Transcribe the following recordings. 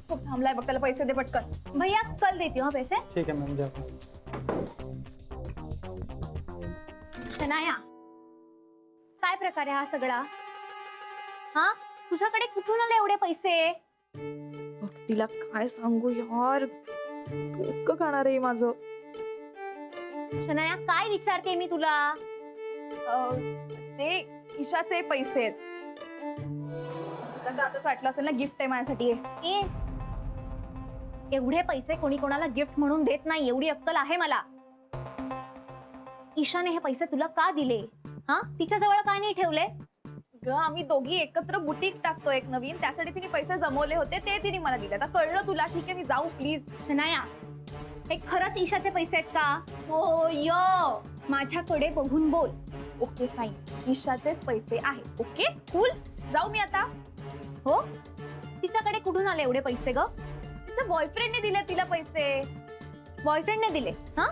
खूप थांबलाय बघ, त्याला पैसे दे पटकन. भैया कल देती हूँ हाँ पैसे. ठीक है मैम, जाओ. शनाया, काय प्रकार आहे हा सगळा? हा, तुझ्याकडे कुठून आले एवढे पैसे? तिला काय सांगू यार, डोकं खाणार आहे माझं. शनाया काय विचारते मी तुला? ते ईशाचे पैसे आहेत. तुला का असंच वाटलं असेल ना, गिफ्ट आहे माझ्यासाठी. ए, एवढे पैसे कोणी कोणाला गिफ्ट म्हणून देत नाही, एवढी अक्कल आहे मला. ईशाने हे पैसे तुला का दिले? हा, तिच्या जवळ का नाही ठेवले? ग, आम्ही दोघी एकत्र बुटीक टाकतो एक नवीन, त्यासाठी तिने पैसे जमवले होते, ते तिने मला दिले. आता कळलं तुला? ठीक आहे, मी जाऊ प्लीज. शनाया, हे खरंच ईशाचे पैसे आहेत का? हो य, माझ्याकडे बघून बोल. ओके फाईन, ईशाचेच पैसे आहेत. ओके कूल, जाऊ मी आता. हो, तिच्याकडे कुठून आले एवढे पैसे ग? तिच्या बॉयफ्रेंडने दिले तिला पैसे. बॉयफ्रेंडने दिले? हा,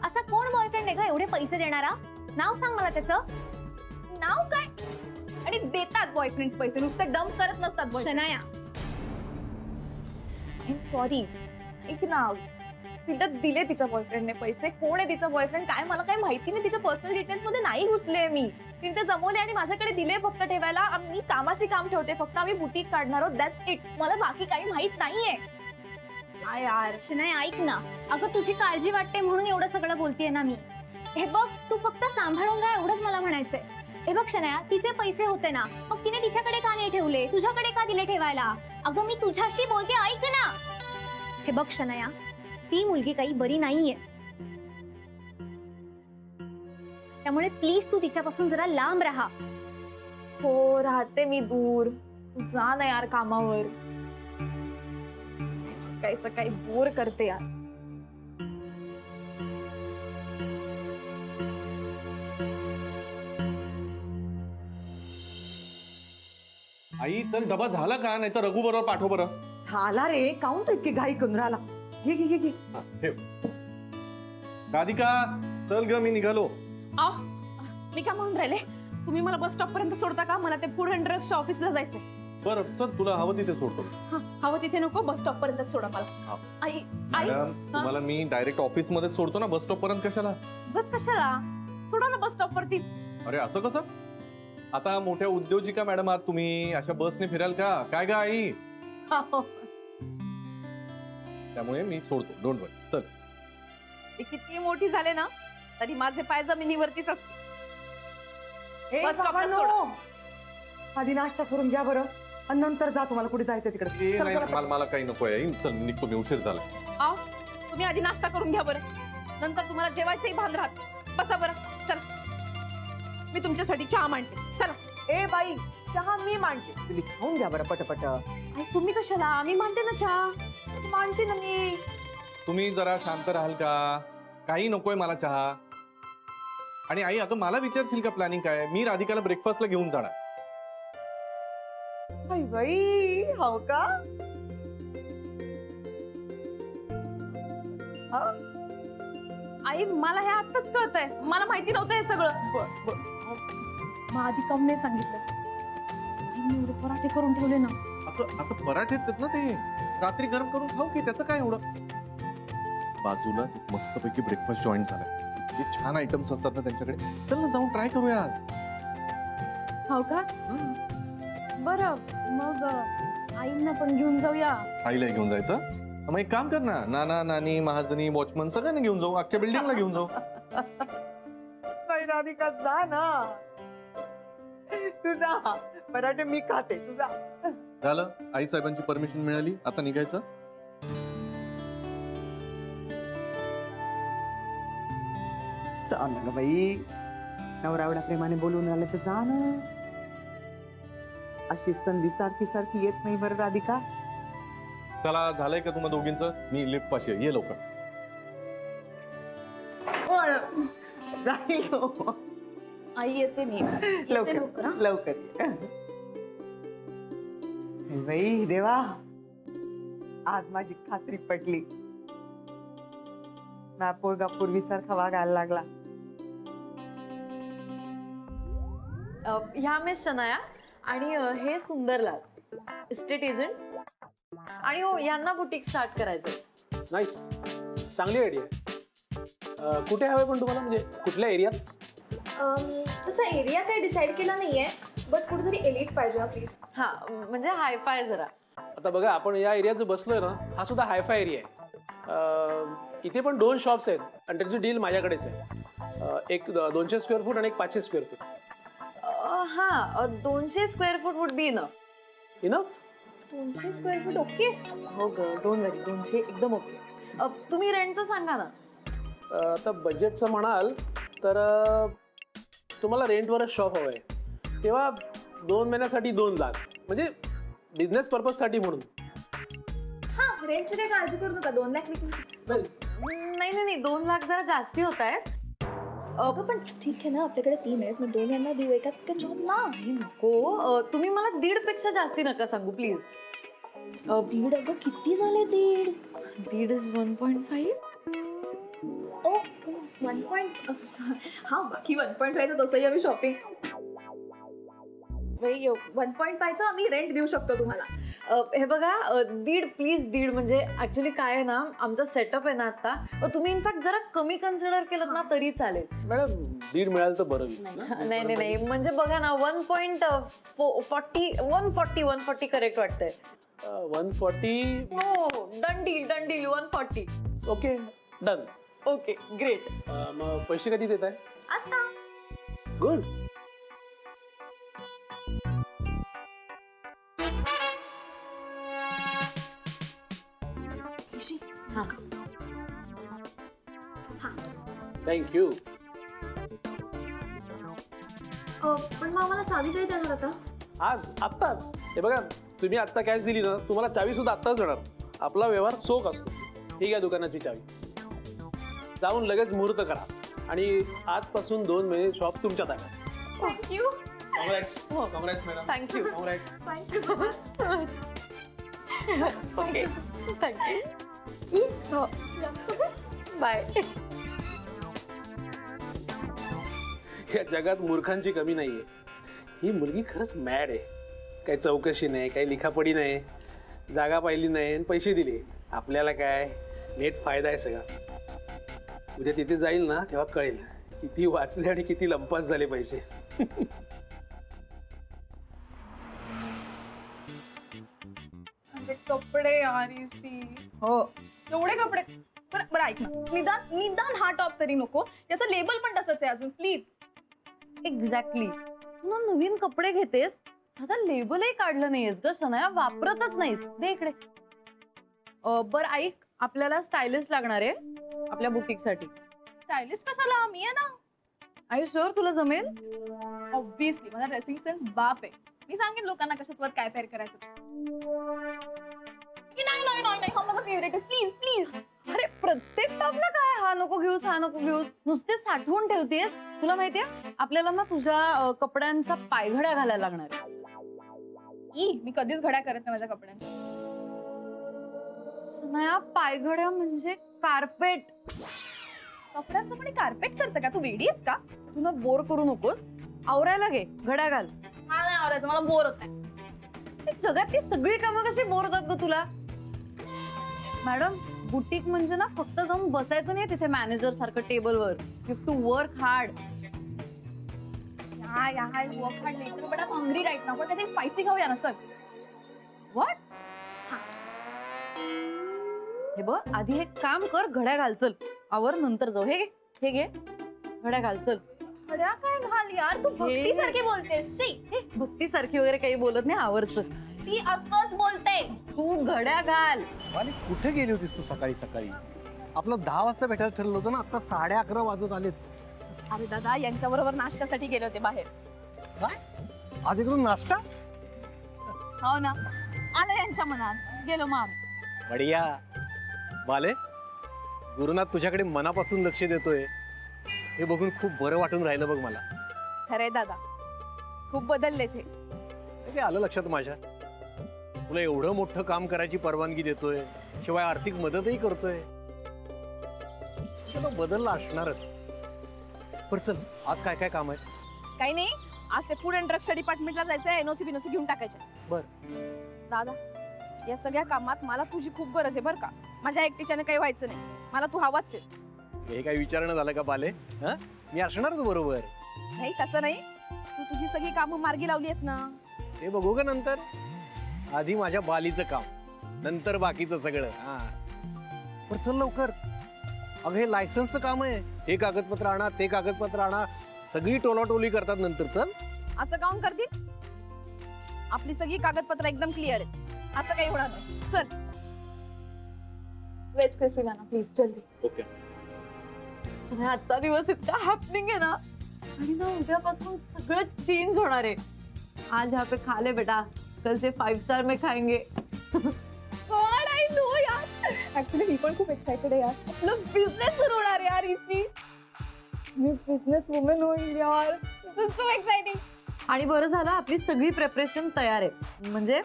असा कोण बॉयफ्रेंड आहे ग एवढे पैसे देणारा? नाव सांग मला त्याचं. नाव काय? आणि देतात बॉयफ्रेंड्स पैसे, नुसते डंप करत नसतात. शनाया, सॉरी, एक नाव तिला दिले तिच्या बॉयफ्रेंडने पैसे. कोण आहे तिचा बॉयफ्रेंड काय मला काही माहिती नाही, तिच्या पर्सनल डिटेल्स मध्ये नाही घुसले मी. तिने ते जमवले आणि माझ्याकडे दिले फक्त ठेवायला. मी कामाशी काम ठेवते फक्त, आम्ही बुटीक काढणार आहोत, दॅट्स इट. मला बाकी काही माहित नाहीये. काय यार शनाया, ऐक ना. अगं तुझी काळजी वाटते म्हणून एवढं सगळं बोलतेय ना मी. हे बघ, तू फक्त सांभाळून राहा एवढंच मला म्हणायचंय. हे बघ शनाया, तिचे पैसे होते ना, मग तिने तिच्याकडे का नाही ठेवले? तुझ्याकडे का दिले ठेवायला? अगं मी तुझ्याशी बोलते, ऐक ना. हे बघ शनाया, ती मुलगी काही बरी नाहीये, त्यामुळे प्लीज तू तिच्यापासून जरा लांब राहा. हो, राहते मी दूर. तू जा ना यार कामावर. सकाळी सकाळी बोर करते यार. आई, तर डबा झाला का? नाही तर रघु बरोबर पाठव बरं. झाला रे, काऊन तू इतकी घाई करून राहिला? घे घे घे घे. हा, ठेव. राधिका, चल ग, मी निघालो. मी काय म्हणून राहिले, तुम्ही मला बस स्टॉप पर्यंत सोडता का? मला ते फूड अँड ड्रग्सच्या ऑफिसला जायचंय. बरं चल, तुला हवं तिथे सोडतो. हवं तिथे नको, बस स्टॉप पर्यंत सोडा मला. हा. आई आई, मॅडम, तुम्हाला मी डायरेक्ट ऑफिस मध्ये सोडतो ना, बस स्टॉप पर्यंत कशाला? बस कशाला? सोडा ना बस स्टॉप वरतीच. अरे असं कसं? आता मोठ्या उद्योजिका मॅडम आहात तुम्ही, अशा बसने फिराल का? काय ग आई? त्यामुळे मी सोडतो, डोंट वरी. चल. किती मोठी झाले ना तरी माझे पाय जमिनीवरतीच असते. ए, बस स्टॉपला बाबांनो, आधी नाश्ता करून घ्या बरं, आणि नंतर जा, तुम्हाला कुठे जायचं ए, तिकडे. नाही, मला काही नको आहे. चल मी निघतो, मी उशीर झाला. आओ, तुम्ही आधी नाश्ता करून घ्या बरं, नंतर तुम्हाला जेवायचंही भान राहत. बसा बरं, चल. मी तुमच्यासाठी चहा मांडते, चला. ए बाई, चहा मी मांडते, तुम्ही खाऊन घ्या बरं पटपट. आई, तुम्ही कशाला? मी मांडते ना चहा, मांडते ना मी. तुम्ही जरा शांत राहाल का? काही नकोय मला चहा. आणि आई, अगं मला विचारशील का प्लॅनिंग काय? मी राधिकाला ब्रेकफास्टला घेऊन जाणार. बाई बाई, हो का? हा? आई, मला हे आत्ताच कळतंय, मला माहिती नव्हतं हे सगळं. मग आधी कम नाही सांगितलं. आई, मी एवढे पराठे करून ठेवले ना. आता पराठेच आहेत ना ते, रात्री गरम करून खाऊ की, त्याचं काय एवढं? बाजूलाच एक मस्तपैकी ब्रेकफास्ट जॉईन झालाय, इतके छान आयटम्स असतात ना त्यांच्याकडे. चल ना, जाऊन ट्राय करूया आज. हो का? बरं, मग आईंना पण घेऊन जाऊया. आईला घेऊन जायचं? मग एक काम कर ना, नाना नानी महाजनी वॉचमन सगळ्यांना घेऊन जाऊ, अख्ख्या बिल्डिंगला घेऊन जाऊ. बाई राधिका, जा ना, तू जा, पराठे मी खाते, तू जा. झालं, आई साहेबांची परमिशन मिळाली, आता निघायचं. जा ना ग बाई, नवरा एवढ्या प्रेमाने बोलून राहिले तर जा ना. अशी संधी सारखी सारखी येत नाही बरं राधिका. चला, झालंय का तुम्हा दोघींचं? मी लिफ्ट पाशी आहे, ये लवकर. जाईल हो. आई, येते मी, येते लवकर, लवकर हा? लवकर. बाई देवा, आज माझी खात्री पटली. ना पोरगा पूर्वीसारखा वागायला लागला. ह्या मिस शनाया आणि हे सुंदरलाल, इस्टेट एजंट. आणि हो यांना बुटीक स्टार्ट करायचंय. नाईस, चांगली आयडिया आहे. कुठे हवंय पण तुम्हाला, म्हणजे कुठल्या एरियात? तसा एरिया काही डिसाईड केला नाहीये, बट कुठेतरी एलिट पाहिजे प्लीज. हा म्हणजे हायफाय जरा. आता बघा, आपण या एरियात जो बसलोय ना, हा सुद्धा हायफाय एरिया आहे. इथे पण 2 शॉप्स आहेत आणि त्याची डील माझ्याकडेच आहे. एक 200 स्क्वेअर फूट आणि एक 500 स्क्वेअर फूट. हा 200 square foot would be enough. Enough? 200 square foot okay. हो ग, डोंट वरी, 200 एकदम ओके. तुम्ही रेंटचं सांगा ना. आता बजेटचं म्हणाल तर तुम्हाला रेंटवरच शॉप हवं आहे, तेव्हा 2 महिन्यासाठी 2 लाख, म्हणजे बिझनेस पर्पजसाठी म्हणून. हा रेंटची काही काळजी करू नका, 2 लाख विकून. नाही 2 लाख जरा जास्ती होत आहेत. अगं पण ठीक आहे ना, आपल्याकडे 3 आहेत, मग 2 यांना देऊ, एका जॉब ना. नको, तुम्ही मला 1.5 पेक्षा जास्ती नका सांगू प्लीज. 1.5 अगं किती झाले 1.5? 1.5 इज 1.5. ओ 1. हा बाकी 1.5 तसंही आम्ही शॉपिंग 1.5चं आम्ही रेंट देऊ शकतो तुम्हाला. हे बघा 1.5 प्लीज 1.5 म्हणजे ऍक्च्युली काय आहे ना, आमचा सेटअप आहे ना आता, तुम्ही इनफॅक्ट जरा कमी कन्सिडर केलं ना तरी चालेल. मॅडम 1.5 मिळालं तर बरं होईल ना? नाही म्हणजे बघा ना 140 करेक्ट वाटतंय. 140. हो done deal 140. Okay, done. Okay great. मग पैसे कधी देत आहे? आता गुड. थँक्यू. पण मग आम्हाला चावी काय देणार आता? आत्ताच. हे बघा, तुम्ही आत्ता कॅश दिली ना, तुम्हाला चावी सुद्धा आत्ताच देणार. आपला व्यवहार चोख असतो. ठीक आहे, दुकानाची चावी. जाऊन लगेच मुहूर्त करा आणि आजपासून 2 महिने शॉप तुमच्या ताब्यात. Thank you. Congrats. Congrats madam. Thank you. Congrats. Thank you so much. Okay thank you. Bye. या जगात मूर्खांची कमी नाहीये. ही मुलगी खरंच मॅड आहे. काही चौकशी नाही, काही लिखापडी नाही, जागा पाहिली नाही आणि पैसे दिले. आपल्याला काय नेट फायदा आहे सगळा. उद्या तिथे जाईल ना तेव्हा कळेल किती वाचले आणि किती लंपास झाले पैसे. म्हणजे कपडे आरीसी. हो एवढे कपडे. बरं ऐक ना, निदान हा टॉप तरी नको, याचं लेबल पण तसंच आहे अजून प्लीज. एक्झॅक्टली. तू नवीन कपडे घेतेस, साधा लेबलही काढलं नाहीयेस ग शनाया, वापरतच नाहीस. दे इकडे. बरं ऐक, आपल्याला स्टायलिस्ट लागणार आहे आपल्या बुटीक साठी. स्टायलिस्ट कशाला, मी आहे ना. आय शुअर तुला जमेल? ऑब्विसली माझा ड्रेसिंग सेन्स बाप आहे. मी सांगेन लोकांना कशाच काय पेअर करायचं. नाही हा माझा फेवरेट आहे, प्लीज प्लीज. अरे प्रत्येक टॉपला काय हा नको घेऊस हा नको घेऊस, नुसते साठवून ठेवतेस. तुला माहितीये आपल्याला ना तुझ्या कपड्यांच्या पायघड्या घालायला लागणार आहे. मी कधीच घड्या करत नाही माझ्या कपड्यांच्या. सनाया पायघड्या म्हणजे कार्पेट. कपड्यांचं पण कार्पेट करतं का? तू वेडी आहेस का? तू ना बोर करू नकोस. आवरायला घे, घड्या घाल. मला नाही आवडायचं, मला बोर होत आहे. जगातली सगळी कामं कशी बोर होतात ग तुला? मॅडम बुटीक म्हणजे ना फक्त जाऊन बसायचं नाही तिथे मॅनेजर सारखं टेबलवर. You have to work hard. Hi work hard नाही, but I hungry right now. पण काहीतरी स्पायसी खाऊया ना सर. व्हॉट? हे बघ, आधी एक काम कर, घड्या घाल चल. आवर नंतर जाऊ. हे घे घड्या घाल चल. घड्या काय घाल यार, तू भक्ती सारखी बोलतेस. भक्ती सारखी वगैरे काही बोलत नाही, आवर चल. ती असंच बोलते. तू घड्या घाल. आणि कुठे गेली होतीस तू सकाळी सकाळी? आपलं 10 वाजता भेटायला ठरलं होतं ना, आता 11:30 वाजत आलेत. अरे दादा, यांच्या बरोबर नाश्त्यासाठी गेले होते बाहेर. काय आज एकदम नाश्ता? हो ना, आलं यांच्या मनात, गेलो मग आम्ही. बढिया. बाले, गुरुनाथ तुझ्याकडे मनापासून लक्ष देतोय हे बघून खूप बरं वाटून राहिलं बघ मला. खरे दादा, खूप बदलले ते. ते आलं लक्षात माझ्या. तुला एवढं मोठं काम करायची परवानगी देतोय, शिवाय आर्थिक मदतही करतोय. बदलला असणारच. पर चल, आज काय काय काम आहे? काही नाही, आज ते फूड अँड ड्रग्सच्या डिपार्टमेंटला जायचंय. एनओसी बिनोसी घेऊन टाकायचे. बर. दादा, या सगळ्या कामात मला तुझी खूप गरज आहे बरं का. माझ्या एकटीच्याने काही व्हायचं नाही. मला तू हवाच आहे. हे काय विचारणं झालं का बाले? हा, मी असणारच बरोबर. नाही तसं नाही, तू तुझी सगळी कामं मार्गी लावलीस ना. ते बघू का नंतर. आधी माझ्या बालीचं काम, नंतर बाकीचं सगळं. हा पण चल लवकर. अगं हे लायसन्सचं काम आहे. हे कागदपत्र आणा, ते कागदपत्र आणा, सगळी टोलाटोली करतात नंतर. चल. असं काऊन करतील? आपली सगळी कागदपत्र एकदम क्लिअर आहेत. असं काही होणार नाही. चल. वेज क्रिस्पी बना प्लीज जल्दी. ओके. आजचा दिवस इतका हॅपनिंग आहे ना, आणि ना उद्यापासून सगळं चेंज होणार आहे. आज यहाँ पे खा ले बेटा, कल से 5 स्टार में खाएंगे. गॉड आय नो यार. ऍक्च्युली मी पण खूप एक्साइटेड आहे यार. आपलं बिझनेस सुरू होणार आहे यार ऋषी. मी बिझनेस वुमन होईल यार. So exciting. आणि बरं झालं आपली सगळी प्रिपरेशन तयार आहे, म्हणजे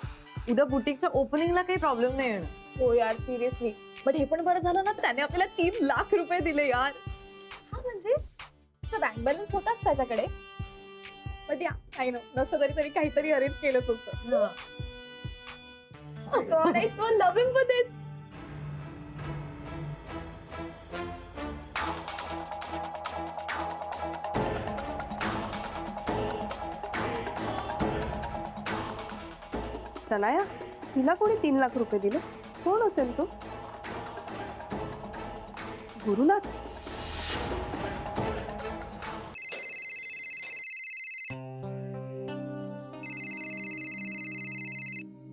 उद्या बुटीकच्या ओपनिंगला काही प्रॉब्लेम नाही येणार. हो यार सिरियसली. बट हे पण बरं झालं ना, त्याने आपल्याला 3 लाख रुपये दिले यार. हा म्हणजे बँक बॅलन्स होताच त्याच्याकडे, बट या काही नसतं तरी काहीतरी अरेंज केलंच होतं. God, I so love him for this. Shanaya, तिला कोणी 3 लाख रुपये दिले? कोण असेल तो? Gurunath?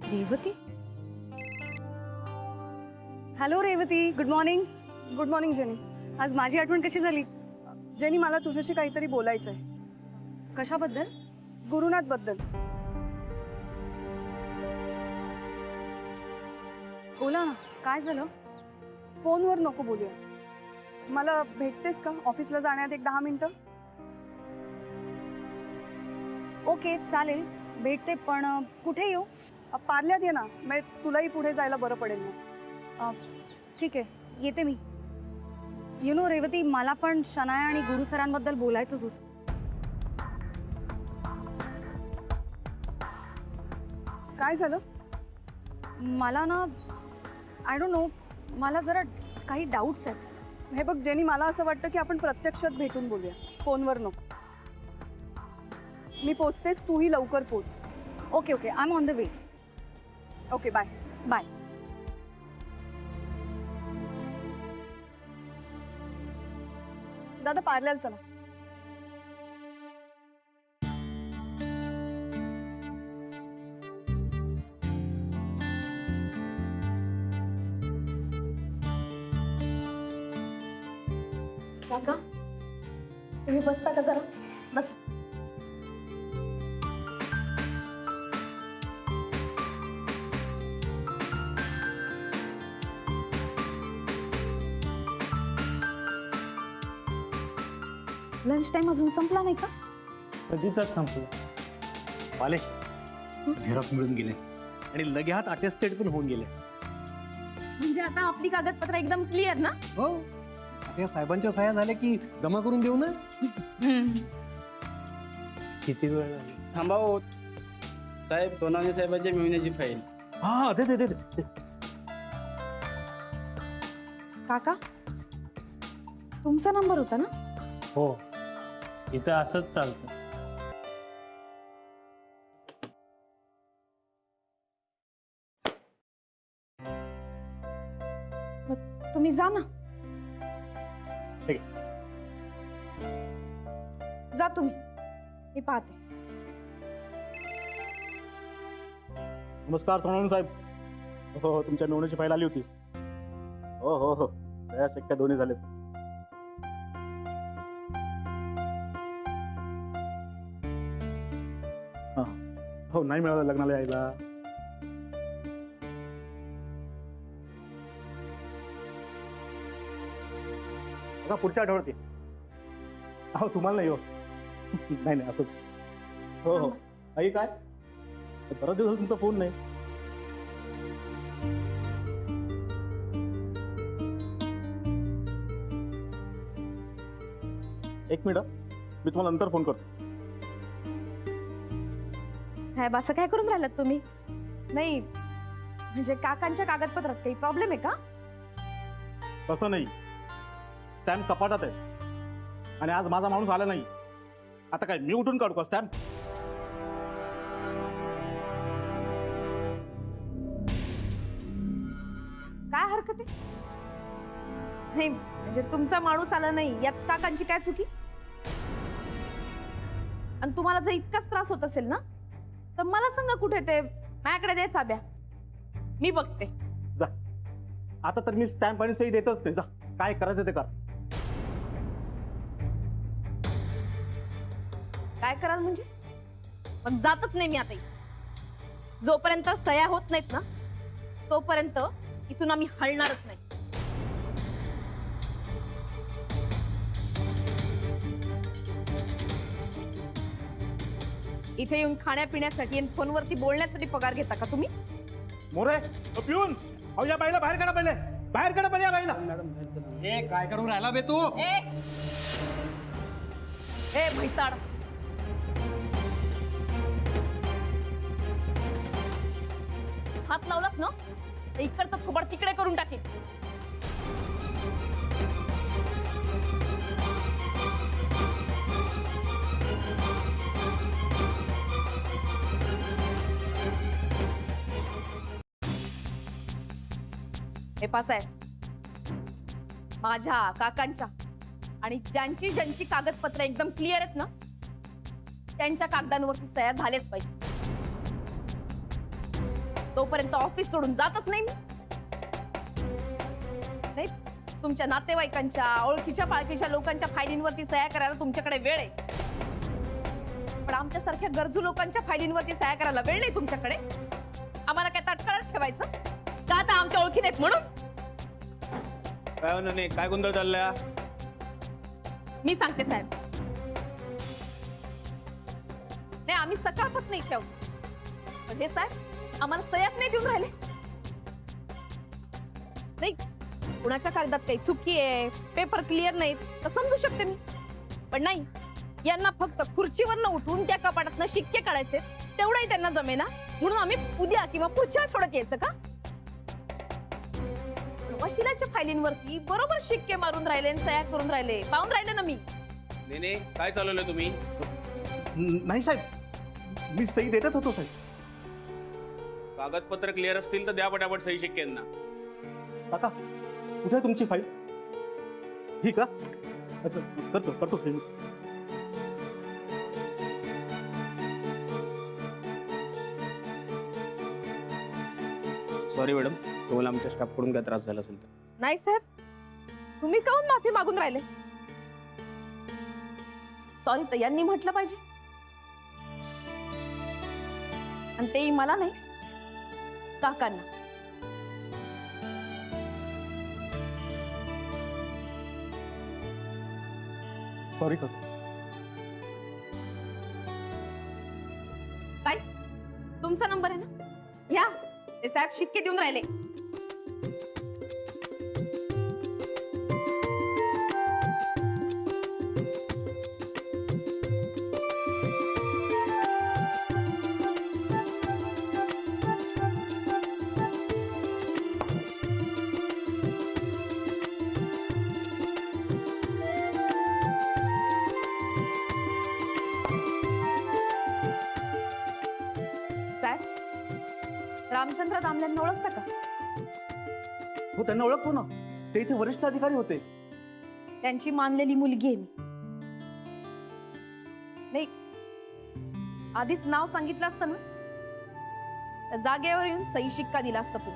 Revati. Hello Revati, good morning. Good morning Jenny. आज माझी आठवण कशी झाली? जेनी, मला तुझ्याशी काहीतरी बोलायचं आहे. कशाबद्दल? गुरुनाथ बद्दल. बोला ना, काय झालं? फोनवर नको बोलूया. मला भेटतेस का ऑफिसला जाण्यात 10 मिनिटं? ओके चालेल, भेटते. पण कुठे येऊ? पार्ल्यात ये ना, म्हणजे तुलाही पुढे जायला बरं पडेल ना. ठीक आहे, येते मी. यु नो रेवती, मला पण शनाया आणि गुरु सरांबद्दल बोलायचंच होतं. काय झालं? मला ना आय डोंट नो, मला जरा काही डाऊट्स आहेत. हे बघ जेनी, मला असं वाटतं की आपण प्रत्यक्षात भेटून बोलूया, फोनवर नको. मी पोचतेच, तूही लवकर पोच. Okay okay, I am on the way. Okay bye. Bye. दादा पार्ल्याला चला. काका तुम्ही बसता का जरा? बस. लंच टाइम अजून संपला नाही का? कधीच संपलं. बाले झेरॉक्स मिळून गेले आणि लगे हात अटेस्टेड पण होऊन गेले. म्हणजे आता आपली कागदपत्र एकदम क्लिअर ना? हो, आता या साहेबांच्या सह्या झाल्या की जमा करून देऊ ना. किती वेळ लागला? थांबा हो साहेब, सोनावणे साहेबांच्या मिळवण्याची फाईल. हा दे दे दे दे. काका तुमचा नंबर होता ना? हो, इथं असंच चालतं. तुम्ही जा ना. ठीक जा तुम्ही, मी पाहते. नमस्कार सोनवणे साहेब. हो हो, तुमच्या मिळवण्याची फाईल आली होती. हो हो हो, सह्या शक्य दोन्ही झालेत. हां हो, नाही मिळालं लग्नाला यायला. बघा पुढच्या आठवड्यात ये. हो तुम्हाला नाही हो. नाही नाही असंच. हो हो. आई काय बराच दिवस तुमचा फोन नाही. एक मिनिट, मी तुम्हाला नंतर फोन करतो. साहेब असं काय करून राहिलात तुम्ही? नाही म्हणजे काकांच्या कागदपत्रात काही प्रॉब्लेम आहे का? तसं नाही, स्टॅम्प कपाटात आहे आणि आज माझा माणूस आला नाही. आता काय मी उठून काढू का स्टॅम्प? काय हरकत आहे? नाही म्हणजे तुमचा माणूस आला नाही यात काकांची काय चुकी? आणि तुम्हाला जर इतकाच त्रास होत असेल ना तर मला सांगा कुठे ते, माझ्याकडे दे चाब्या, मी बघते. जा, आता तर मी स्टॅम्प आणि सही देतच नाही. जा, काय करायचं ते कर. काय कराल म्हणजे? मग जातच नाही मी आता. जोपर्यंत सह्या होत नाहीत ना तोपर्यंत इथून आम्ही हलणारच नाही. इथे येऊन खाण्यापिण्यासाठी आणि फोनवरती बोलण्यासाठी पगार घेता का तुम्ही? मोरे, पिऊन, अहो या बाईला बाहेर काढा पहिले. बाहेर काढा पहिले या बाईला. हे काय करून राहिला बे तू? ए भैताड, हात लावलास ना तर इकडचं खबर तिकडे करून टाकेल. हे पासाहेब, माझ्या काकांच्या आणि ज्यांची ज्यांची कागदपत्र एकदम क्लिअर आहेत ना त्यांच्या कागदांवरती सह्या झाल्याच पाहिजे. तोपर्यंत ऑफिस सोडून जातच नाही मी. नाही, तुमच्या नातेवाईकांच्या ओळखीच्या पाळखीच्या लोकांच्या फायलींवरती सह्या करायला तुमच्याकडे वेळ आहे, पण आमच्यासारख्या गरजू लोकांच्या फायलींवरती सह्या करायला वेळ नाही तुमच्याकडे. आम्हाला काय तटकळत ठेवायचं का आता आमच्या ओळखी नाहीत म्हणून? काय नाही, काय गोंधळ चाललाय? मी सांगते साहेब, नाही आम्ही सकाळपासून इथे आहोत, पण हे साहेब आम्हाला सह्याच नाही देऊन राहिले. नाही, कुणाच्या कागदात काही चुकी आहे, पेपर क्लिअर नाहीत तर समजू शकते मी, पण नाही, यांना फक्त खुर्चीवरनं उठून त्या कपाटातनं शिक्के काढायचे, तेवढंही त्यांना जमेना. म्हणून आम्ही उद्या किंवा पुढच्या आठवड्यात यायचं का? वशिलाच्या फायलींवरती बरोबर शिक्के मारून राहिले आणि सह्या करून राहिले, पाहून राहिले ना मी. नेने, काय चालवलंय तुम्ही? नाही साहेब, मी सही देतच होतो साहेब. कागदपत्र क्लिअर असतील तर द्या पटापट सही शिक्क्यांना. काका, कुठे आहे तुमची फाईल? ही का? अच्छा, करतो सही. सॉरी मॅडम, तुम्हाला आमच्या स्टाफकडून काय त्रास झाला असेल तर. नाही साहेब, तुम्ही काहून माफी मागून राहिले? सॉरी तर यांनी म्हटलं पाहिजे, आणि तेही मला नाही, काकांना. सॉरी काका. काय तुमचा नंबर आहे ना, या. ते साहेब शिक्के देऊन राहिले. रामचंद्र दामल्यांना ओळखता का? हो, त्यांना ओळखतो ना, ते इथे वरिष्ठ अधिकारी होते. त्यांची मानलेली मुलगी आहे मी. नाही, आधीच नाव सांगितलं असतं ना तर जागेवर येऊन सही शिक्का दिला असता तू.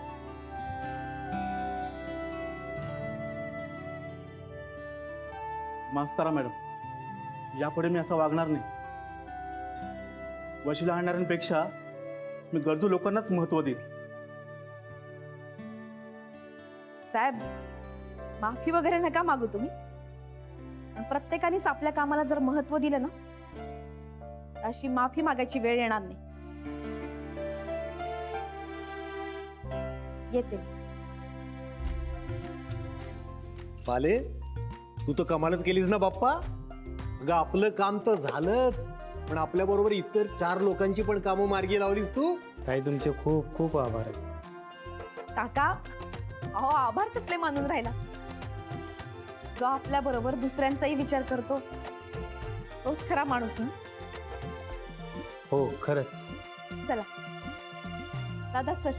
माफ करा मॅडम, यापुढे मी असं वागणार नाही. वशिला आणणाऱ्यांपेक्षा मी गरजू लोकांनाच महत्व देईल. साहेब, माफी वगैरे नका मागू तुम्ही, पण प्रत्येकानेच आपल्या कामाला जर महत्व दिलं ना अशी माफी मागायची वेळ येणार नाही. येते. पाले, तू तर कमालच केलीस ना बाप्पा. अगं आपलं काम तर झालंच, पण आपल्या बरोबर इतर 4 लोकांची पण कामं मार्गी लावलीस तू. ताई तुमचे खूप खूप आभार आहेत. काका अहो आभार कसले मानून राहिला. जो आपल्या बरोबर दुसऱ्यांचाही विचार करतो तोच खरा माणूस ना. हो खरंच. चला दादा चल.